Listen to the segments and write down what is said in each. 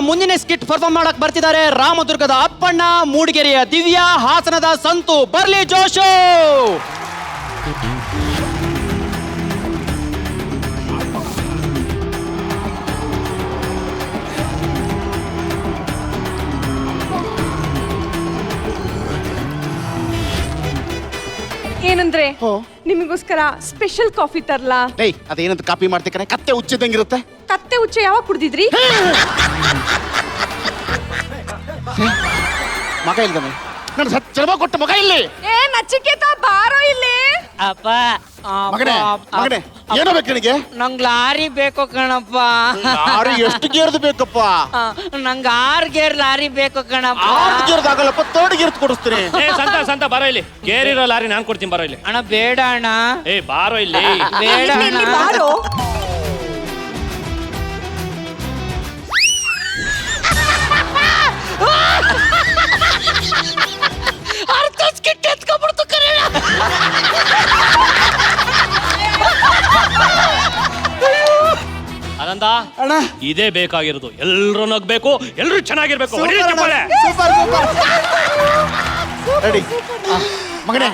ಮುಂದಿನ skit perform ಮಾಡಕ್ ಬರ್ತಿದ್ದಾರೆ ರಾಮದುರ್ಗದ ಅಪ್ಪಣ್ಣ, ಮೂಡಿಗೆರೆಯ ದಿವ್ಯಾ, ಹಾಸನದ ಸಂತು. ಬರ್ಲಿ ಜೋಶು. ಏನಂದ್ರೆ ನಿಮಗೋಸ್ಕರ ಸ್ಪೆಷಲ್ ಕಾಫಿ ತರ್ಲಾ? ಅದೇನಂತ ಕಾಪಿ ಮಾಡ್ತಿಕನೆ ಕತ್ತೆ ಹುಚ್ಚಿದಂಗಿರುತ್ತೆ. ಕತ್ತೆ ಹುಚ್ಚ ಯಾವಾಗ ಕುಡ್ದಿದ್ರಿ? ಮಗ ಇಲ್ದಾನೆ, ನಾನು ಜನ್ಮ ಕೊಟ್ಟ ಮಗ ಇಲ್ಲಿ. ಏ ನಚಿಕೇತ ಬಾರೋ ಇಲ್ಲಿ. ಅಪ್ಪ ಮಗನೇ ಮಗನೇ ಏನೋ ಬೇಕು ನಿನಗೆ? ನಂಗ್ ಲಾರಿ ಬೇಕು ಕಣಪ್ಪ. ಲಾರಿ ಎಷ್ಟು ಗೇರ್ದು ಬೇಕಪ್ಪ? ನಂಗೆ 6 ಗೇರ್ ಲಾರಿ ಬೇಕು ಕಣಪ್ಪ. 6 ಗೇರ್ದು ಆಗಲ್ಲಪ್ಪ, 3 ಗೇರ್ದು ಕೊಡಿಸ್ತೀನಿ. ಸಂತ ಬಾರೋ ಇಲ್ಲಿ. ಗೇರ್ ಇರೋ ಲಾರಿ ನಾನ್ ಕೊಡ್ತೀನಿ, ಬಾರೋ ಇಲ್ಲಿ. ಅಣ್ಣ ಬೇಡ ಅಣ್ಣ. ಬಾರೋ ಇಲ್ಲಿ. ಬೇಡ ಅಣ್ಣ. ಬಾರೋ. ಆನಂದ ಇದೇ ಬೇಕಾಗಿರೋದು. ಎಲ್ರು ನಗ್ಬೇಕು, ಎಲ್ರು ಚೆನ್ನಾಗಿರ್ಬೇಕು. ರೆಡಿ ಮಗನೇ,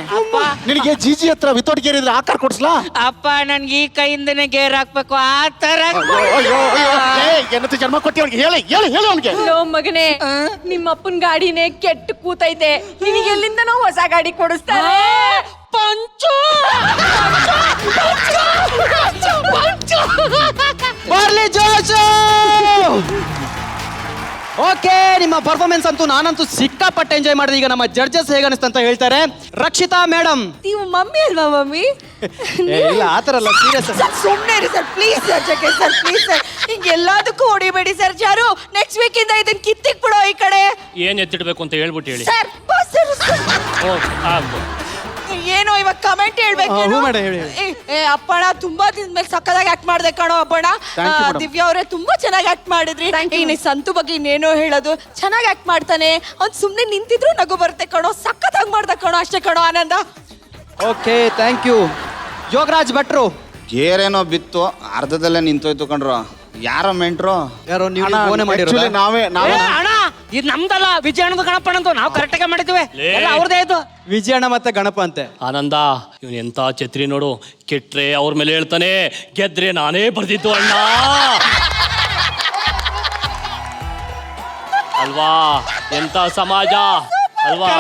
ನಿನಗೆ ಜಿಜಿ ಹತ್ರ ವಿತೌಟ್ ಗೇರ್ ಇದ್ರೆ ಆಕಾರ ಕೊಡ್ಸ್ಲಾ? ಅಪ್ಪ ನನ್ಗೆ ಈ ಕೈಯಿಂದನೇ ಗೇರ್ ಹಾಕ್ಬೇಕು. ಆ ತರ ಏನಂತ ಜನ್ಮ ಕೊಟ್ಟಿ ಅವ್ನಿಗೆ? ಹೇಳಿ ಹೇಳಿ ಹೇಳಿ ಅವ್ನಿಗೆ. ಲೋ ಮಗನೇ, ನಿಮ್ಮ ಅಪ್ಪನ ಗಾಡಿನೇ ಕೆಟ್ಟು ಕೂತೈತೆ. ನಿನಗೆ ಎಲ್ಲಿಂದ ನಾವು ಹೊಸ ಗಾಡಿ ಕೊಡಿಸ್ತಾರೆ? ಪಂಚು ಬರ್ಲಿ ಜೋಶು. ಓಕೆ, ನಿಮ್ಮ ಪರ್ಫಾರ್ಮೆನ್ಸ್ ಅಂತೂ ನಾನಂತೂ ಸಿಕ್ಕಾಪಟ್ಟೆ ಎಂಜಾಯ್ ಮಾಡಿದೆ. ಈಗ ನಮ್ಮ ಜಡ್ಜಸ್ ಹೇಗೆ ಅನಿಸ್ತ ಅಂತ ಹೇಳ್ತಾರೆ. ರಕ್ಷಿತಾ ಮೇಡಮ್. ನೀವು ಮಮ್ಮಿ ಅಲ್ವಾ? ಮಮ್ಮಿ ಇಲ್ಲ ಆತರ ಅಲ್ಲ, ಸೀರಿಯಸ್. ಸುಮ್ಮನೆ ಇರಿ ಸರ್, ಪ್ಲೀಸ್ ಸರ್. ಜಕ್ಕೆ ಸರ್, ಪ್ಲೀಸ್ ಸರ್, ಹಿಂಗೆ ಎಲ್ಲದಕ್ಕೂ ಹೊಡಿಬೇಡಿ ಸರ್. ಚಾರು, ನೆಕ್ಸ್ಟ್ ವೀಕ್ ಇಂದ ಇದನ್ನ ಕಿತ್ತಿಕ್ ಬಿಡೋ ಈ ಕಡೆ. ಏನ್ ಎತ್ತಿಡ್ಬೇಕು ಅಂತ ಹೇಳ್ಬಿಟ್ಟು ಹೇಳಿ. ಸರ್ ಏನೋ ಇವಾಗ ಕಮೆಂಟ್ ಹೇಳ್ಬೇಕು. ಅಪ್ಪಣ ತುಂಬಾ ದಿನದ ಮೇಲೆ ಸಕ್ಕದಾಗಿ ಆಕ್ಟ್ ಮಾಡ್ದೆ ಕಣೋ ಅಪ್ಪಣ. ದಿವ್ಯಾ ಅವರೇ ತುಂಬಾ ಚೆನ್ನಾಗಿ ಆಕ್ಟ್ ಮಾಡಿದ್ರಿ. ಈ ಸಂತು ಬಗ್ಗೆ ಇನ್ನೇನೋ ಹೇಳೋದು. ಚೆನ್ನಾಗಿ ಆಕ್ಟ್ ಮಾಡ್ತಾನೆ ಅವ್ನು. ಸುಮ್ನೆ ನಿಂತಿದ್ರು ನಗು ಬರುತ್ತೆ ಕಣೋ. ಸಕ್ಕತ್ತಾಗಿ ಮಾಡ್ದ ಕಣೋ. ಅಷ್ಟೇ ಕಣೋ Ananda. Okay, thank you. Yogaraj ಭಟ್ರು. ಗೇರೇನೋ ಬಿತ್ತು, ಅರ್ಧದಲ್ಲೇ ನಿಂತೋಯ್ತು ಕಣ್ರು. ಯಾರೋ ಮೆಂಟ್ರು? ಯಾರೋ ನೀವು ಫೋನ್ ಮಾಡಿರೋ? ನಾವೇ ಅಣ್ಣ, ಇದು ನಮ್ದಲ್ಲ, ವಿಜಯಣ್ಣದ ಗಣಪಣ್ಣಂದು. ನಾವು ಕರೆಕ್ಟಾಗಿ ಮಾಡಿದ್ವಿ, ಎಲ್ಲ ಅವ್ರದೇ ಆಯ್ತು. ವಿಜಯಣ್ಣ ಮತ್ತೆ ಗಣಪ ಅಂತೆ. ಆನಂದ, ಇವನ್ ಎಂತ ಛತ್ರಿ ನೋಡು. ಕೆಟ್ರೆ ಅವ್ರ ಮೇಲೆ ಹೇಳ್ತಾನೆ, ಗೆದ್ರೆ ನಾನೇ ಬರ್ದಿದ್ದು ಅಣ್ಣ ಅಲ್ವಾ? ಎಂತ ಸಮಾಜ ಅಲ್ವಾ?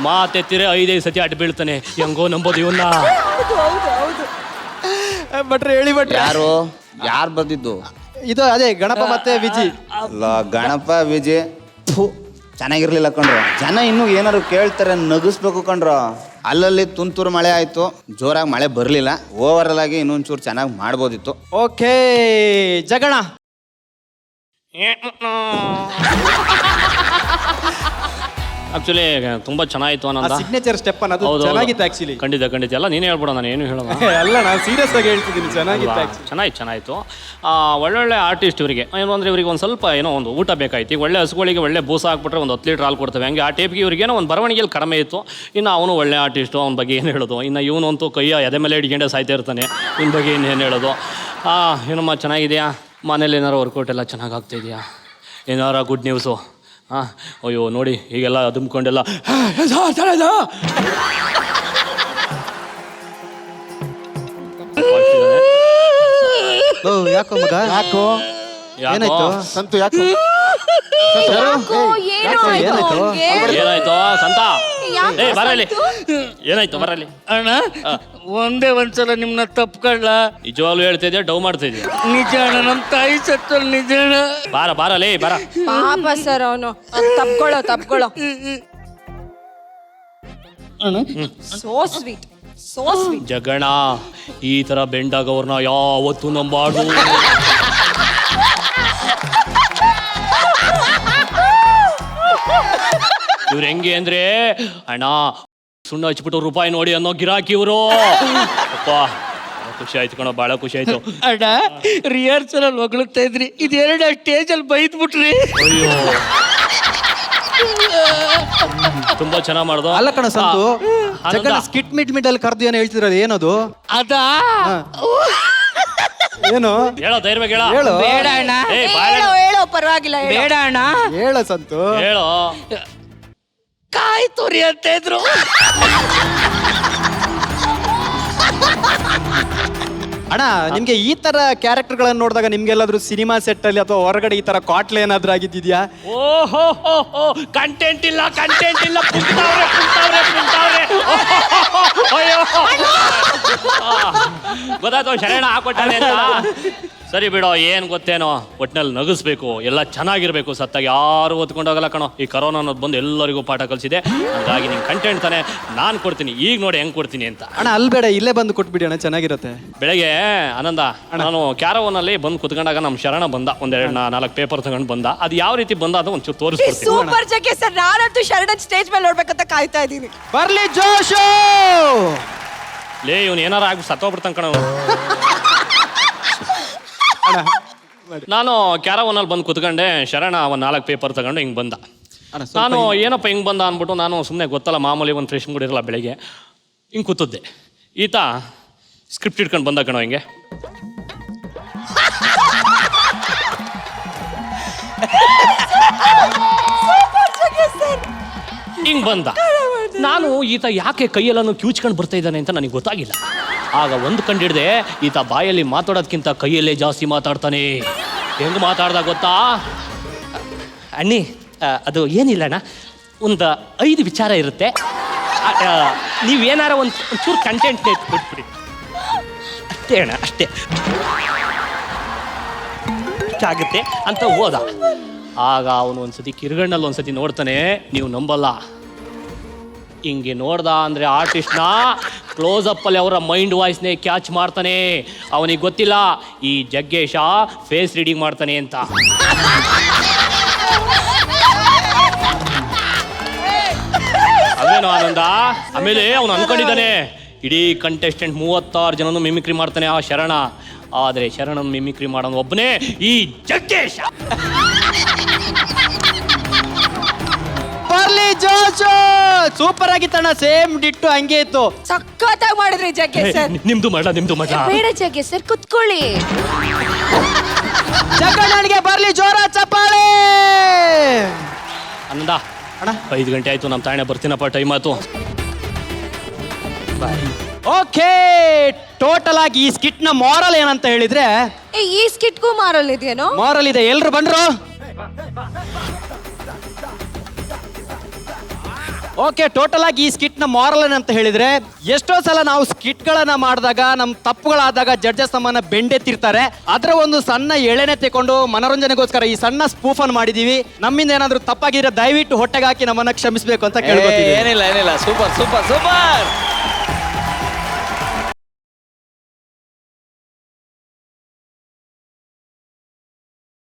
ಮಾತೆತ್ತಿರೆ 5 ಸತಿ ಅಡ್ಡ ಬೀಳ್ತಾನೆ. ಹೆಂಗೋ ನಂಬೋದು ಇವನ್ನ. ಭಟ್ರೆ ಹೇಳಿ ಭಟ್ರೆ. ಯಾರು ಬರ್ದಿದ್ದು? ಇದು ಅದೇ ಗಣಪ ಮತ್ತೆ ವಿಜಿ. ಅಲ್ಲ, ಗಣಪ ವಿಜಯ್ ಚೆನ್ನಾಗಿರ್ಲಿಲ್ಲ ಕಣ್ರು. ಜನ ಇನ್ನೂ ಏನಾರು ಕೇಳ್ತಾರೆ, ನಗಿಸ್ಬೇಕು ಕಣ್ರು. ಅಲ್ಲಲ್ಲಿ ತುಂತುರು ಮಳೆ ಆಯ್ತು, ಜೋರಾಗಿ ಮಳೆ ಬರಲಿಲ್ಲ. ಓವರ್ ಆಗಿ ಇನ್ನೊಂಚೂರು ಚೆನ್ನಾಗಿ ಮಾಡ್ಬೋದಿತ್ತು. ಓಕೆ, ಜಗಣ. ಆಕ್ಚುಲಿ ತುಂಬಾ ಚೆನ್ನಾಗಿತ್ತು ಆನಂದ. ಸಿಗ್ನೇಚರ್ ಸ್ಟೆಪ್ ಅನ್ನೋದು ಚೆನ್ನಾಗಿತ್ತು ಆಕ್ಚುಲಿ. ಖಂಡಿತ ಎಲ್ಲ ನೀನೇ ಹೇಳ್ಬಿಡ, ನಾನು ಏನು ಹೇಳೋಣ. ಅಲ್ಲ, ನಾನು ಸೀರಿಯಸ್ ಆಗಿ ಹೇಳ್ತಿದ್ದೀನಿ. ಚೆನ್ನಾಗಿತ್ತು. ಒಳ್ಳೊಳ್ಳೆ ಆರ್ಟಿಸ್ಟ್ ಇವರಿಗೆ ಏನು ಅಂದರೆ, ಇವರಿಗೆ ಒಂದು ಸ್ವಲ್ಪ ಏನೋ ಒಂದು ಊಟ ಬೇಕಾಯ್ತು. ಈಗ ಒಳ್ಳೆ ಹಸುಗಳಿಗೆ ಒಳ್ಳೆ ಬೂಸ ಹಾಕ್ಬಿಟ್ರೆ ಒಂದು 10 ಲೀಟ್ರ್ ಹಾಲು ಕೊಡ್ತೇವೆ. ಹಂಗೆ ಆ ಟೇಪ್ಗೆ ಇವ್ರಿಗೇನೋ ಒಂದು ಬರವಣಿಗೆಯಲ್ಲಿ ಕಡಿಮೆ ಇತ್ತು. ಇನ್ನು ಅವನು ಒಳ್ಳೆ ಆರ್ಟಿಸ್ಟು, ಅವನ ಬಗ್ಗೆ ಏನು ಹೇಳೋದು. ಇನ್ನು ಇವನಂತೂ ಕೈಯ ಎದೆ ಮೇಲೆ ಹಿಡ್ಕೊಂಡೆ ಸಾಯ್ತಾ ಇರ್ತಾನೆ. ಇವ್ನ ಬಗ್ಗೆ ಇನ್ನೇನು ಹೇಳೋದು. ಏನಮ್ಮ ಚೆನ್ನಾಗಿದೆಯಾ? ಮನೇಲಿ ಏನಾರು ವರ್ಕೌಟ್ ಎಲ್ಲ ಚೆನ್ನಾಗಿ ಆಗ್ತಾಯಿದೆಯಾ? ಏನಾರ ಗುಡ್ ನ್ಯೂಸು? ಅಯ್ಯೋ ನೋಡಿ, ಹೀಗೆಲ್ಲ ದುಮ್ಕೊಂಡೆಲ್ಲ ಯಾಕೋ ಮಗ? ಯಾಕೋ ಏನಾಯ್ತು? ಸಂತು ಯಾಕೋ? ಏನಾಯ್ತು ಸಂತ? ಬರಲಿ. ಏನಾಯ್ತು? ಬರಲಿ ಅಣ್ಣ, ಒಂದೇ ಒಂದ್ಸಲ ನಿಮ್ನ ತಪ್ಕೊಳ್ಳ. ನಿಜವಾಗ್ಲೂ ಹೇಳ್ತಾ ಇದೆಯಾ, ಡೌ ಮಾಡ್ತಾ ಇದೆಯಾ? ನಿಜ ಅಣ್ಣ, ನಮ್ಮ ತಾಯಿ ಸತ್ತ ನಿಜ ಅಣ್ಣ. ಬಾರಲೇ ಬಾರ. ಪಾಪ ಸರ್, ಅವನು ತಪ್ಕೊಳ್ಳೋ. So sweet. ಜಗಣ, ಈ ತರ ಬೆಂಡಾಗವ್ರನ್ನ ಯಾವತ್ತೂ ನಂಬಾಡು. ಇವ್ರು ಹೆಂಗೆ ಅಂದ್ರೆ, ಅಣ್ಣ ಸುಣ್ಣ ಹಚ್ಬಿಟ್ಟು ರೂಪಾಯಿ ನೋಡಿ ಅನ್ನೋ ಗಿರಾಕಿ ಇವರು. ಅಪ್ಪ ಖುಷಿ ಆಯ್ತು ಕಣೋ, ಭಾಳ ಖುಷಿ ಆಯ್ತು. ಅಣ್ಣ, ರಿಹರ್ಸಲ್ ಅಲ್ಲಿ ಹೊಗಳುತ್ತಾ ಇದ್ರಿ, ಇದೆರಡು ಸ್ಟೇಜ್ ಅಲ್ಲಿ ಬೈದ್ಬಿಟ್ರಿ. ಅಯ್ಯೋ, ತುಂಬಾ ಚೆನ್ನಾಗಿ ಮಾಡ್ದು. ಅಲ್ಲ ಕಣ ಸಂತು, ಸ್ಕಿಟ್ ಮಿಡ್ ಅಲ್ಲಿ ಕರ್ದು ಏನೋ ಹೇಳ್ತಿದ್ರಲ್ಲ, ಏನದು? ಅದಾ ಏನು ಹೇಳೋ? ಧೈರ್ಯ ಹೇಳ. ಬೇಡ ಅಣ್ಣ. ಪರವಾಗಿಲ್ಲ ಹೇಳು. ಬೇಡ ಅಣ್ಣ ಹೇಳ ಸಂತು. ಹೇಳೋ. ಕಾಯಿ ತುರಿ ಅಂತ ಇದ್ರು. ಅಣ್ಣ ನಿಮ್ಗೆ ಈ ತರ ಕ್ಯಾರೆಕ್ಟರ್ಗಳನ್ನ ನೋಡಿದಾಗ ನಿಮ್ಗೆಲ್ಲಾದ್ರೂ ಸಿನಿಮಾ ಸೆಟ್ ಅಲ್ಲಿ ಅಥವಾ ಹೊರಗಡೆ ಈ ತರ ಕಾಟ್ಲೆ ಏನಾದ್ರೂ ಆಗಿದ್ಯಾ? ಓಹೋ ಕಂಟೆಂಟ್ ಇಲ್ಲ ಪುಂಟಾವ್ರೆ. ಅಯ್ಯೋ ಗೊತ್ತಾಯ್ತು ಶರಣ ಹಾಕೊಟ್ಟಾನೆ ಅಂತ. ಸರಿ ಬಿಡೋ, ಏನ್ ಗೊತ್ತೇನೋ, ಒಟ್ನಲ್ಲಿ ನಗಿಸ್ಬೇಕು, ಎಲ್ಲ ಚೆನ್ನಾಗಿರ್ಬೇಕು. ಸತ್ತಾಗ ಯಾರು ಓದ್ಕೊಂಡೋಗಲ್ಲ ಕಣೋ. ಈ ಕರೋನಾ ಅನ್ನೋದು ಬಂದು ಎಲ್ಲರಿಗೂ ಪಾಠ ಕಲಿಸಿದೆ. ಹಾಗಾಗಿ ನಿಂಗೆ ಕಂಟೆಂಟ್ ತಾನೆ ನಾನು ಕೊಡ್ತೀನಿ. ಈಗ ನೋಡಿ ಹೆಂಗ್ ಕೊಡ್ತೀನಿ ಅಂತ. ಅಣ್ಣ ಅಲ್ಲಿ ಬೇಡ, ಇಲ್ಲೇ ಬಂದು ಕೊಟ್ಬಿಡಿ ಅಣ್ಣ, ಚೆನ್ನಾಗಿರುತ್ತೆ. ಬೆಳಗ್ಗೆ ಆನಂದ, ನಾನು ಕ್ಯಾರವನಲ್ಲಿ ಬಂದು ಕುತ್ಕೊಂಡಾಗ ನಮ್ಮ ಶರಣ ಬಂದ, 4 ಪೇಪರ್ ತಗೊಂಡು ಬಂದ. ಅದು ಯಾವ ರೀತಿ ಬಂದ ಅದು ಒಂಚೂರು ತೋರಿಸ್ಕೊಡ್ತೀನಿ. ಸೂಪರ್ ಜಗ್ಗೆ ಸರ್, ನಾನಂತೂ ಶರಣನ್ ಸ್ಟೇಜ್ ಮೇಲೆ ನೋಡ್ಬೇಕಂತ ಕಾಯ್ತಾ ಇದ್ದೀನಿ. ಬರ್ಲಿ ಜೋಶು. ಲೇ ಇವ್ನು ಏನಾರ ಆಗಿ ಸತ್ತೋಗ್ಬಿಡ್ತಾನ ಕಣ. ನಾನು ಕ್ಯಾರವನಲ್ಲಿ ಬಂದು ಕುತ್ಕೊಂಡೆ. ಶರಣ 4 ಪೇಪರ್ ತಗೊಂಡು ಹಿಂಗೆ ಬಂದ. ನಾನು ಏನಪ್ಪ ಹಿಂಗೆ ಬಂದ ಅಂದ್ಬಿಟ್ಟು ನಾನು ಸುಮ್ಮನೆ ಗೊತ್ತಲ್ಲ, ಮಾಮೂಲಿ ಒಂದು ಫ್ರೆಶ್ ಮೂಡ್ ಇರಲ್ಲ ಬೆಳಿಗ್ಗೆ, ಹಿಂಗೆ ಕೂತಿದ್ದೆ. ಈತ ಸ್ಕ್ರಿಪ್ಟ್ ಇಟ್ಕೊಂಡು ಬಂದ ಕಣೋ ಹಿಂಗೆ. ಹಿಂಗೆ ಬಂದ. ನಾನು ಈತ ಯಾಕೆ ಕೈಯೆಲ್ಲೂ ಕ್ಯೂಚ್ಕೊಂಡು ಬರ್ತಾ ಇದ್ದಾನೆ ಅಂತ ನನಗೆ ಗೊತ್ತಾಗಿಲ್ಲ. ಆಗ ಒಂದು ಕಂಡಿಡ್ದೆ, ಈತ ಬಾಯಲ್ಲಿ ಮಾತಾಡೋದಕ್ಕಿಂತ ಕೈಯಲ್ಲೇ ಜಾಸ್ತಿ ಮಾತಾಡ್ತಾನೆ. ಹೆಂಗೆ ಮಾತಾಡ್ದ ಗೊತ್ತಾ? ಅಣ್ಣಿ, ಅದು ಏನಿಲ್ಲ ಅಣ್ಣ, ಒಂದು 5 ವಿಚಾರ ಇರುತ್ತೆ, ನೀವೇನಾರ ಒಂಚೂರು ಕಂಟೆಂಟ್ ಕೊಟ್ಬಿಡಿ ಅಷ್ಟೇ ಅಣ್ಣ, ಅಷ್ಟೇ ಆಗುತ್ತೆ ಅಂತ ಹೋದ. ಆಗ ಅವನು ಒಂದ್ಸತಿ ಕಿರ್ಗಣ್ಣಲ್ಲಿ ಒಂದ್ಸತಿ ನೋಡ್ತಾನೆ, ನೀವು ನಂಬಲ್ಲ. ಹಿಂಗೆ ನೋಡ್ದ ಅಂದರೆ ಆರ್ಟಿಸ್ಟ್ನ ಕ್ಲೋಸಪ್ಪಲ್ಲಿ ಅವರ ಮೈಂಡ್ ವಾಯ್ಸ್ನೇ ಕ್ಯಾಚ್ ಮಾಡ್ತಾನೆ. ಅವನಿಗೆ ಗೊತ್ತಿಲ್ಲ ಈ ಜಗ್ಗೇಶ ಫೇಸ್ ರೀಡಿಂಗ್ ಮಾಡ್ತಾನೆ ಅಂತ. ಅದೇನೋ ಆನಂದ. ಆಮೇಲೆ ಅವನು ಅನ್ಕೊಂಡಿದ್ದಾನೆ ಇಡೀ ಕಂಟೆಸ್ಟೆಂಟ್ 36 ಜನನು ಮಿಮಿಕ್ರಿ ಮಾಡ್ತಾನೆ ಆ ಶರಣ. ಆದರೆ ಶರಣನ್ ಮಿಮಿಕ್ರಿ ಮಾಡೋನು ಒಬ್ಬನೇ, ಈ ಜಗ್ಗೇಶ. ಬರ್ಲಿ ಜೋಶು. ಸೂಪರ್ ಆಗಿತ್ತಣ್ಣ, ಸೇಮ್ ಡಿಟ್ಟು ಹಂಗೆ ಇತ್ತು. ಸಖತ್ತಾಗಿ ಮಾಡಿದ್ರಿ ಜಗ್ಗೆ ಸರ್. ನಿಮ್ದು ಮಾಡ. ಬೇಡ ಜಗ್ಗೆ ಸರ್, ಕುತ್ಕೊಳ್ಳಿ. ಜಗಣ್ಣನಿಗೆ ಬರ್ಲಿ ಜೋರ ಚಪ್ಪಾಳೆ. ಆನಂದ ಅಣ್ಣ, 5 ಗಂಟೆ ಆಯ್ತು, ನಮ್ಮ ತಾಯಣ್ಣ ಬರ್ತೀನಪ್ಪ, ಟೈಮ್ ಆಯ್ತು. ಓಕೆ, ಟೋಟಲ್ ಆಗಿ ಈ ಸ್ಕಿಟ್ ನ ಮಾರಲ್ ಏನಂತ ಹೇಳಿದ್ರೆ, ಈ ಸ್ಕಿಟ್ಗೂ ಮಾರಲ್ ಇದೆಯೇನೋ? ಮಾರಲ್ ಇದೆ. ಎಲ್ರು ಬಂದ್ರು? ಓಕೆ, ಟೋಟಲ್ ಆಗಿ ಈ ಸ್ಕಿಟ್ ನ ಮಾರಲ್ ಏನಂತ ಹೇಳಿದ್ರೆ, ಎಷ್ಟೋ ಸಲ ನಾವು ಸ್ಕಿಟ್ ಗಳನ್ನ ಮಾಡಿದಾಗ ನಮ್ ತಪ್ಪುಗಳಾದಾಗ ಜಡ್ಜಸ್ ನಮ್ಮನ್ನ ಬೆಂಡೆತ್ತಿರ್ತಾರೆ. ಅದರ ಒಂದು ಸಣ್ಣ ಎಳೆನೆ ತಗೊಂಡು ಮನೋರಂಜನೆಗೋಸ್ಕರ ಈ ಸಣ್ಣ ಸ್ಪೂಫ್ ಅನ್ನು ಮಾಡಿದೀವಿ. ನಮ್ಮಿಂದ ಏನಾದ್ರೂ ತಪ್ಪಾಗಿದ್ರೆ ದಯವಿಟ್ಟು ಹೊಟ್ಟೆಗೆ ಹಾಕಿ ನಮ್ಮನ್ನ ಕ್ಷಮಿಸಬೇಕು ಅಂತ ಕೇಳ್ಕೊತೀವಿ. ಏನಿಲ್ಲ, ಸೂಪರ್.